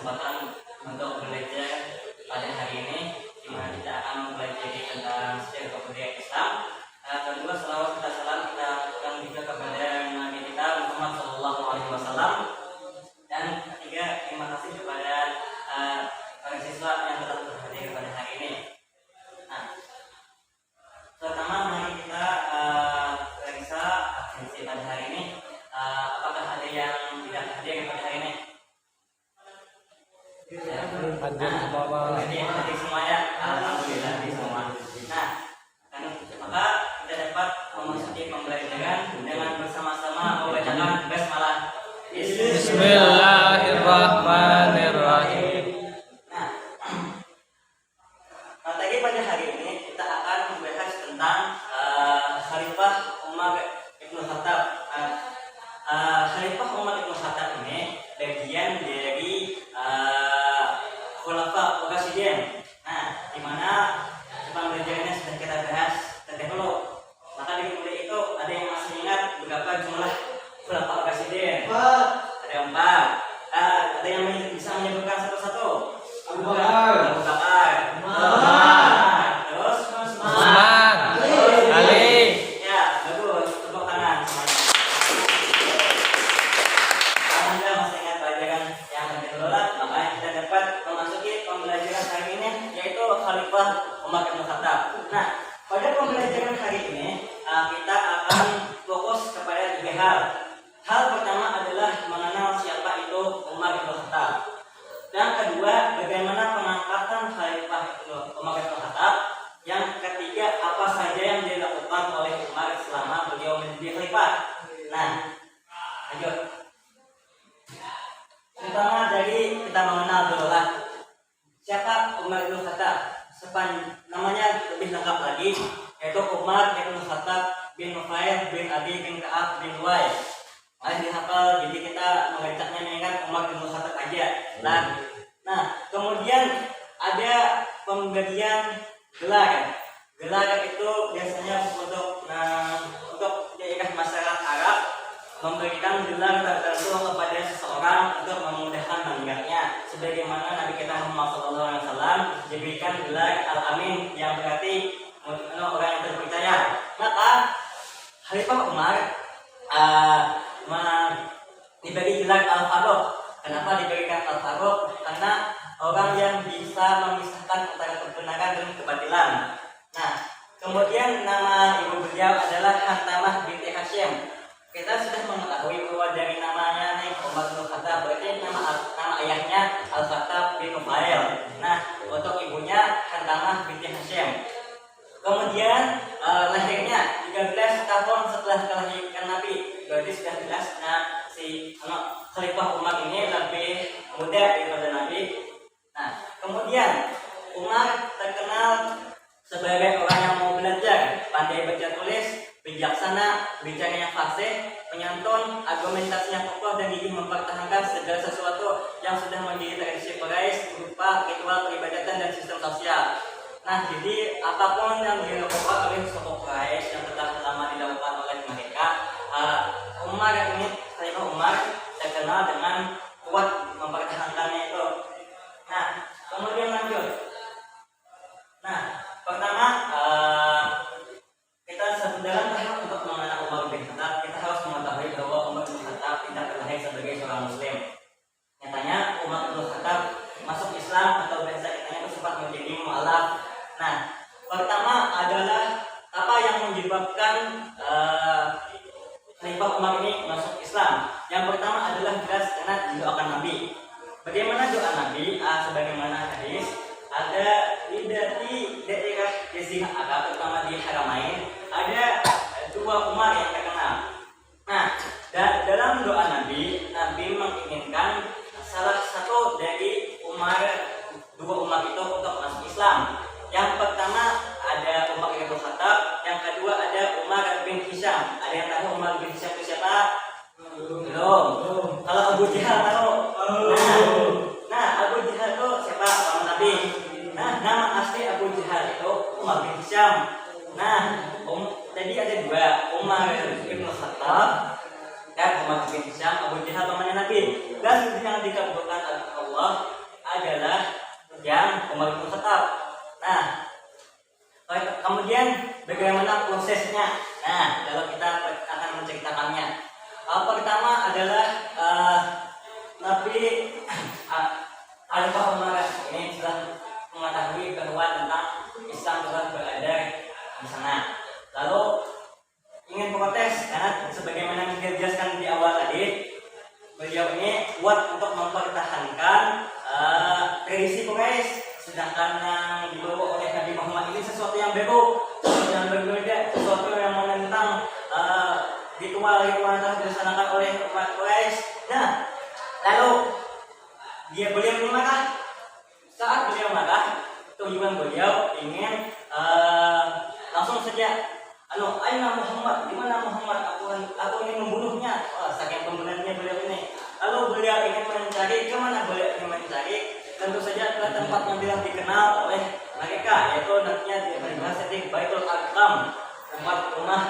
kesempatan untuk belajar pada hari ini, di mana kita akan mempelajari tentang sejarah kebudayaan Islam. Kedua, selawat kita salam kita akan juga kepada Nabi kita Muhammad SAW. Dan ketiga, terima kasih kepada para siswa yang telah berhadir pada hari ini. Nah, pertama mari kita periksa absensi pada hari ini. Apakah ada yang tidak hadir pada hari ini? Hadir semua ya. Alhamdulillah hadir semua. Nah, maka kita dapat memasuki pembelajaran dengan bersama-sama membacakan basmalah. Bismillahirrahmanirrahim. Nah, materi pada hari ini kita akan membahas tentang Khalifah Umar Ibn Khattab. Khalifah Umar Ibn Khattab ini bagian dari Khulafa Rasyidin. Nah, di mana pembelajarannya sudah kita bahas terdahulu. Maka di kuliah itu ada yang masih ingat berapa jumlah Khulafa Rasyidin? Ada 4. Ada yang bisa menyebutkan satu-satu? Abu Bakar, terus Utsman, Ali. Ya, bagus. Tepuk tangan semuanya. Alhamdulillah masih ingat pelajaran yang terdahulu. Maka kita dapat memasuki pembelajaran hari ini, yaitu Khalifah Umar bin Khattab. Nah, pada pembelajaran hari ini kita akan fokus kepada 3 hal. Hal pertama adalah mengenal siapa itu Umar bin Khattab. Yang kedua, bagaimana pengangkatan Khalifah Umar bin Khattab. Yang ketiga, apa saja yang dilakukan oleh Umar selama beliau menjadi khalifah. Nah, lanjut. Pertama dari kita mengenal dulu lah siapa Umar bin Khattab. Namanya lebih lengkap lagi, yaitu Umar bin Khattab bin Nufail bin Adi bin Ka'ab bin Luay. Dihafal, jadi kita mengecaknya mengingat Umar bin Khattab aja. Nah, kemudian ada pembagian gelar. Gelar itu biasanya untuk daerah masyarakat Arab memberikan gelar tertentu kepada seseorang untuk memudahkan manggilnya. Sebagaimana Nabi kita Muhammad SAW diberikan gelar Al-Amin, yang berarti orang yang terpercaya. Maka Khalifah Umar diberi gelar Al-Faruq. Kenapa diberikan Al-Faruq? Karena orang yang bisa memisahkan antara kebenaran dan kebatilan. Nah, kemudian nama ibu beliau adalah Hantamah binti Hashim. Kita sudah mengetahui bahwa dari namanya nih Umar bin Khattab, berarti nama ayahnya Al-Khattab bin Nufail. Nah, untuk ibunya Hantamah binti Hashim. Kemudian lahirnya 13 tahun setelah kelahiran Nabi. Berarti sudah jelas si Khalifah Umar ini lebih muda daripada Nabi. Nah, kemudian Umar terkenal sebagai orang yang mau belajar, pandai baca tulis, bijaksana, bicaranya fasih, penyantun, argumentasinya kokoh dan gigih mempertahankan segala sesuatu yang sudah menjadi tradisi Quraisy berupa ritual peribadatan dan sistem sosial. Nah, jadi apapun yang dilakukan oleh suku Quraisy yang telah lama dilakukan oleh mereka, Umar ini, Khalifah Umar terkenal dengan kuat mempertahankannya itu. Nah, kemudian lanjut. Nah, pertama kita dalam tahap untuk mengenal Umar bin Khattab, kita harus mengetahui bahwa Umar bin Khattab tidak terlahir sebagai seorang Muslim. Nyatanya Umar bin Khattab masuk Islam atau biasa katanya sempat menjadi mu'alaf. Nah, pertama adalah apa yang menyebabkan Khalifah Umar ini masuk Islam. Yang pertama adalah jelas karena didoakan Nabi. Bagaimana doa Nabi? Sebagaimana hadis, ada di daerah Jazirah Arab, terutama di Haramain, ada 2 Umar yang terkenal. Nah, dalam doa Nabi menginginkan salah satu dari 2 Umar itu untuk masuk Islam. Yang pertama ada Umar bin Khattab, yang kedua ada Umar bin Hisham. Ada yang tahu Umar bin Hisham itu siapa? Belum. Kalau Abu Jahal tahu? Nah, Abu Jahal itu siapa? Paman Nabi. Nah, nama asli Abu Jahal itu Umar bin Hisham. Nah, jadi ada 2, Umar bin Khattab dan Umar bin Hisham, Abu Jahal pamannya Nabi. Dan yang dikabulkan oleh Allah Tapi Alifah Umar ini sudah mengetahui bahwa tentang Islam telah berada di sana. Lalu ingin protes karena sebagaimana yang dijelaskan di awal tadi, beliau ini kuat untuk mempertahankan tradisi Quraisy, sedangkan yang dibawa oleh Nabi Muhammad ini sesuatu yang baru, sesuatu yang berbeda, sesuatu yang menentang ritual-ritual yang telah dilaksanakan oleh umat Quraisy. Nah, lalu beliau ini marah. Saat beliau marah, tujuan beliau ingin langsung saja, aina Muhammad, di mana Muhammad? Aku ingin membunuhnya. Saking pembunuhannya beliau ini. Lalu beliau ingin mencari, kemana beliau ingin mencari? Tentu saja ke tempat yang tidak dikenal oleh mereka, yaitu nantinya dibahas di Baitul Arqam, tempat rumah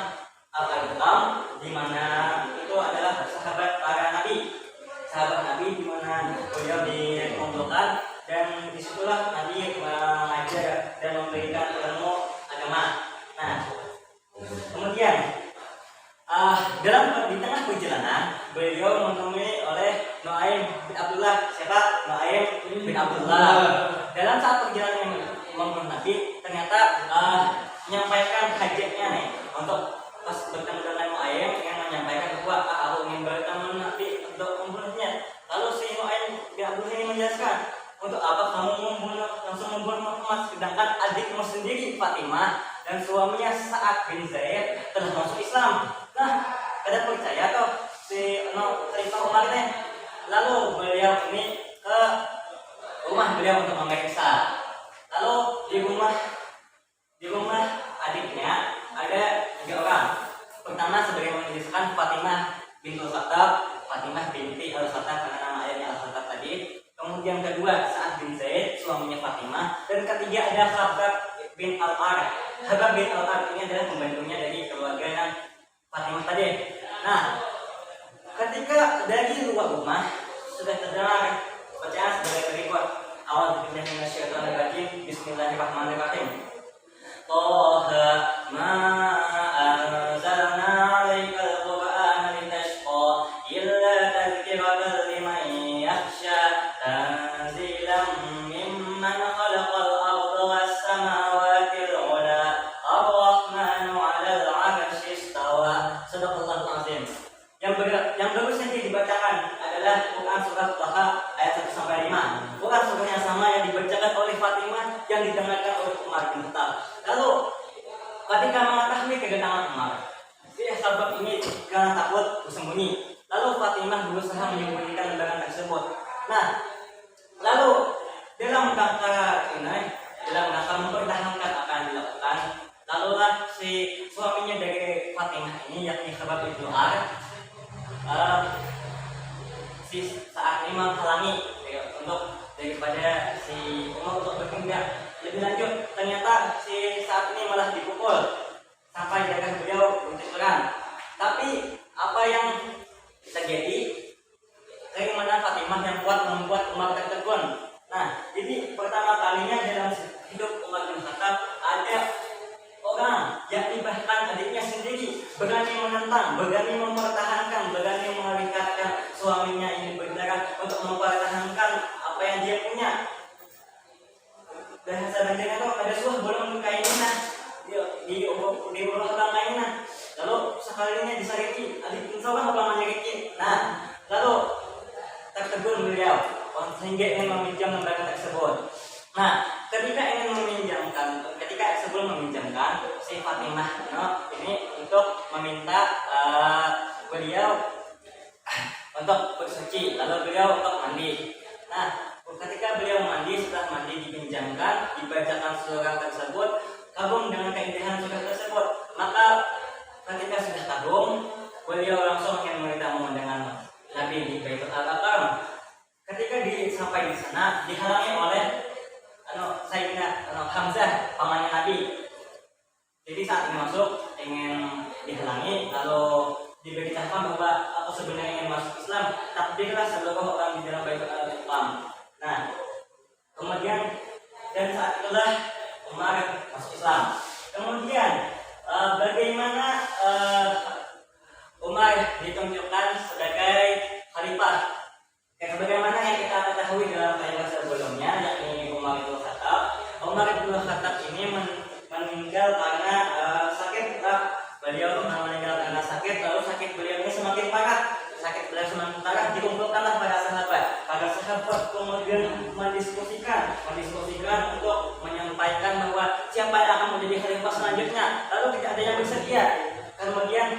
Al-Arqam, di mana itu adalah sahabat para nabi. Sahabat Nabi di mana beliau dikumpulkan, dan disitulah Nabi mengajar dan memberikan ilmu agama. Nah, kemudian di tengah perjalanan beliau menemui oleh Nuaim bin Abdullah. Siapa? Nuaim bin Abdullah. Dalam saat perjalanan membunuh Nabi, ternyata menyampaikan hajatnya nih untuk pas bertemu dengan Nuaim, yang menyampaikan bahwa aku ingin bertemu Nabi untuk membunuhnya. Lalu si Nuaim bin Abdullah ini menjelaskan, untuk apa kamu langsung membunuh Muhammad, sedangkan adikmu sendiri Fatimah dan suaminya Sa'ad bin Zaid telah masuk Islam. Nah, kada percaya toh si Khalifah Umar ini. Lalu beliau ini ke rumah beliau untuk memeriksa. Lalu di rumah adiknya ada 3 orang. Pertama, sebagaimana dijelaskan, Fatimah bintul Khattab, Fatimah binti Al-Khattab karena nama ayahnya Al-Khattab tadi. Kemudian kedua, Sa'ad bin Zaid, suaminya Fatimah. Dan ketiga ada Habab bin Al-Arq. Habab bin Al-Arq ini adalah pembantunya dari keluarga Fatimah tadi. Nah, ketika dari luar rumah sudah terdengar bacaan sebagai berikut. A'udzubillahi minasyaitonir rajim. Bismillahirrahmanirrahim. Taha ma anzalna 'alaikal qur'ana litashqa illa tadhkiratan liman yakhsha tanzilan mimman khalaqal arda was samawati al-'ula ar-rahmanu 'alal 'arsy istawa. Shadaqallahul 'azim. Yang baru saja dibacakan adalah Quran surah Taha ayat 1 sampai 5. Quran surah yang sama yang dibacakan oleh Fatimah, yang didengarkan oleh Umar bin Khattab. Lalu ketika mengetahui kedatangan Umar, si sahabat ini karena takut bersembunyi. Lalu Fatimah berusaha menyembunyikan undangan tersebut. Nah, lalu dalam rangka mempertahankan apa yang dilakukan, lalulah si suaminya dari Fatimah ini, yakni Habab bin Al-Arq, si saat ini menghalangi untuk daripada si Umar untuk bertindak lebih lanjut. Ternyata si saat ini malah dipukul sampai darah beliau bercucuran. Tapi apa yang terjadi? Dari mana Fatimah yang kuat membuat Umar tertegun. Nah, jadi pertama kalinya dalam hidup Umar bin Khattab ada orang, yakni bahkan adiknya sendiri, berani menentang, berani mempertahankan, berani mengharikatkan suaminya ini berdarah untuk mempertahankan apa yang dia punya. Bahasa Banjarnya itu ada suah bolong kainina di bawah bangkainina. Lalu sekalinya disariki, adik insyaallah apa menyariki. Nah, lalu tertegun beliau sehingga ingin meminjam lembaga tersebut. Nah, ketika sebelum meminjamkan si Fatimah ini untuk meminta beliau untuk bersuci, lalu beliau untuk mandi. Nah, ketika beliau mandi, setelah mandi dipinjamkan, dibacakan surah tersebut, kagum dengan keindahan surah tersebut. Maka ketika sudah kagum, beliau langsung ingin bertamu dengan Nabi di Baitul Arqam. Ketika sampai di sana, dihalangi oleh Sayyidina Hamzah, pamannya Nabi. Jadi saat ini masuk ingin dihalangi, lalu diberitahukan bahwa aku sebenarnya ingin masuk Islam, takdirlah seluruh orang di dalam Baitul Arqam. Nah, kemudian dan saat itulah Umar masuk Islam. Kemudian bagaimana Umar ditunjukkan sebagai khalifah Sebagaimana yang kita ketahui dalam kalimat sebelumnya, yakni Umar bin Khattab. Umar bin Khattab ini meninggal karena sakit. Beliau meninggal karena sakit, lalu sakit beliau ini semakin parah. Sakit beliau semakin parah, dikumpulkanlah para sahabat. Para sahabat kemudian mendiskusikan untuk menyampaikan bahwa siapa yang akan menjadi khalifah selanjutnya. Lalu tidak ada yang bersedia. Kemudian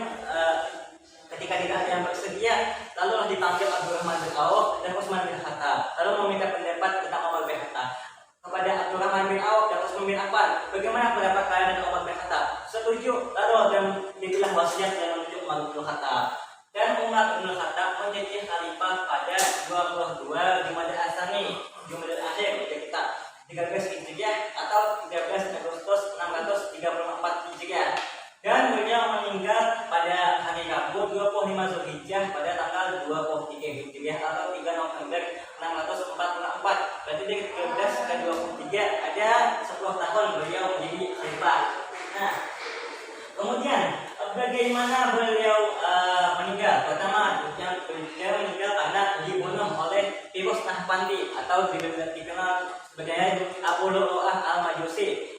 ketika tidak ada yang bersedia, lalu dipanggil Abdurrahman bin Auf dan Utsman bin Khattab, lalu meminta pendapat tentang Umar bin Khattab. Kepada Abdurrahman bin Auf dan Utsman bin Affan, bagaimana pendapat kalian tentang Umar bin Khattab? Setuju, lalu dan dibilang wasiat dan menunjuk Umar bin Khattab. Dan Umar bin Khattab menjadi khalifah pada 22 Jumadil Tsani, Jumadil Akhir kita 13 Hijriah atau 13 Agustus 634 Hijriah. Dan beliau meninggal pada hari Rabu 25 Zulhijjah pada tanggal 23 Hijriah atau 3 November 644. Berarti dari 13 ke 23 ada 10 tahun beliau menjadi khalifah. Nah, kemudian bagaimana beliau meninggal? Pertama, beliau meninggal karena dibunuh oleh Firuz Nahpandi atau dikenal sebagai Abu Lu'lu'ah al-Majusi.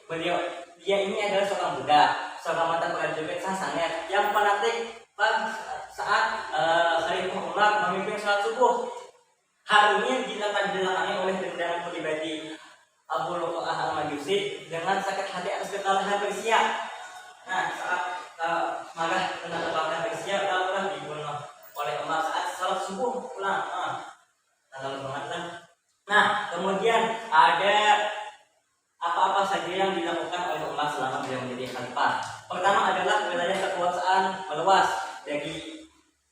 Dia ini adalah seorang budak, seorang mantan prajurit Sasanet yang fanatik saat Khalifah Umar memimpin sholat subuh. Hal ini dilakukan oleh dendam pribadi Abu Lu'lu'ah al-Majusi dengan sakit hati atas kekalahan Persia. Nah, saat marah tentang kekalahan Persia, lalu dibunuh oleh Umar saat sholat subuh pulang. Nah, kemudian ada apa-apa saja yang dilakukan oleh Umar selama beliau menjadi khalifah. Pertama adalah wilayah kekuasaan meluas dari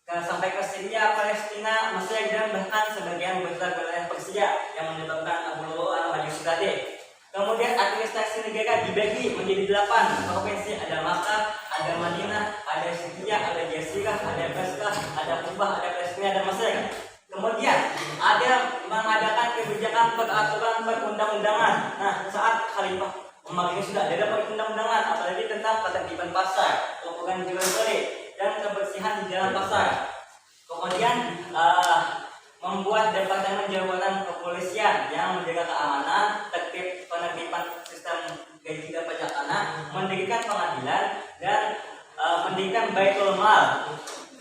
sampai ke Syria, Palestina, Mesir dan bahkan sebagian besar wilayah Persia yang menyebabkan Abu Lu'lu'ah al-Majusi tadi. Kemudian administrasi negara dibagi menjadi 8 provinsi, ada Makkah, ada Madinah, ada Syria, ada Jazirah, ada Baskah, ada Kubah, ada Palestina, ada Mesir. Kemudian ada mengadakan kebijakan peraturan perundang-undangan. Nah, saat Khalifah Umar ini sudah ada perundang-undangan, apalagi tentang ketertiban pasar, pengukuran jual beli dan kebersihan di jalan pasar. Kemudian membuat departemen jabatan kepolisian yang menjaga keamanan, tertib penertiban sistem gaji dan pajak tanah, mendirikan pengadilan dan mendirikan baitul mal.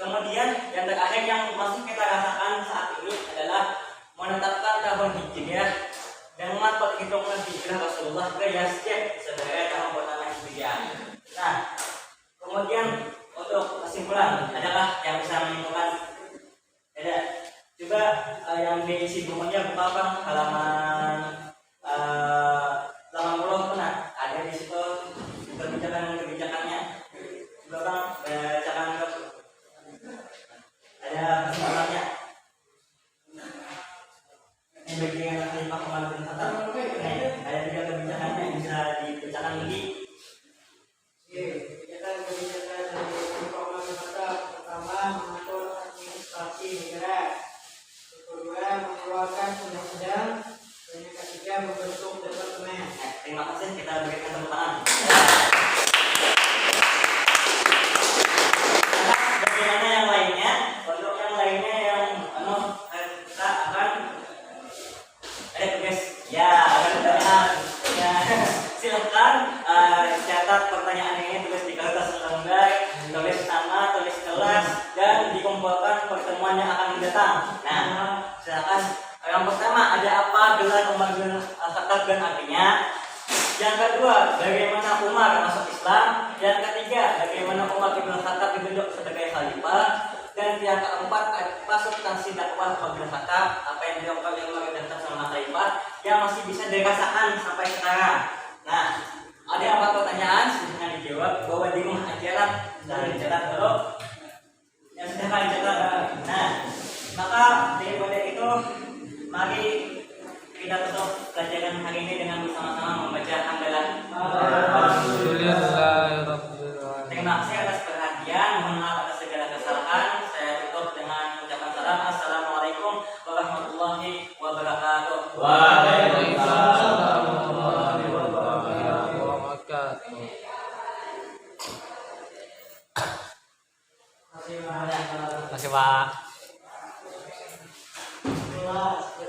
Kemudian yang terakhir yang masih kita rasakan saat ini adalah menetapkan tahun Hijriah dengan perhitungan Hijrah Rasulullah ke Yazid sebagai tahun pertama Hijriah. Nah, kemudian untuk kesimpulan, adakah yang bisa menyimpulkan? Ada. Coba yang diisi bukunya buka Bang, halaman 80 benar. Ada di situ kebijakannya. Coba Bang bacakan dulu. Ada kesimpulannya. Ini bagian Khalifah Umar bin Khattab. Ada juga kebijakannya yang bisa dibacakan lagi. Kebijakan dari Khalifah Umar bin Khattab, pertama mengatur administrasi negara, kedua mengeluarkan undang-undang, dan yang ketiga membentuk departemen. Terima kasih, kita berikan tepuk tangan. Bagaimana yang lainnya? Untuk yang lainnya yang kita akan ada tugas. Ya, ada pertanyaan. Ya, silakan catat pertanyaan ini, tulis di kertas lembar, tulis nama, tulis kelas, dan dikumpulkan pertemuan yang akan datang. Nah, silakan. Yang pertama, ada apa gelar Umar bin Khattab dan artinya? Yang kedua, bagaimana Umar masuk Islam? Yang ketiga, bagaimana Umar bin Khattab ditunjuk sebagai khalifah? Dan yang keempat, apa substansi dakwah Umar bin Khattab? Apa yang dilakukan oleh Umar bin Khattab selama khalifah yang masih bisa dirasakan sampai sekarang? Nah, ada 4 pertanyaan, silahkan dijawab. Bawa di rumah acara, silahkan dicatat dulu. Yang silahkan dicatat. Nah, maka daripada itu, mari kita tutup pelajaran hari ini dengan bersama-sama membaca hamdalah. Terima kasih atas perhatian, mohon maaf atas segala kesalahan. Saya tutup dengan ucapan salam. Assalamualaikum warahmatullahi wabarakatuh. Waalaikumsalam warahmatullahi wabarakatuh. Terima kasih. Terima kasih Pak. jelas.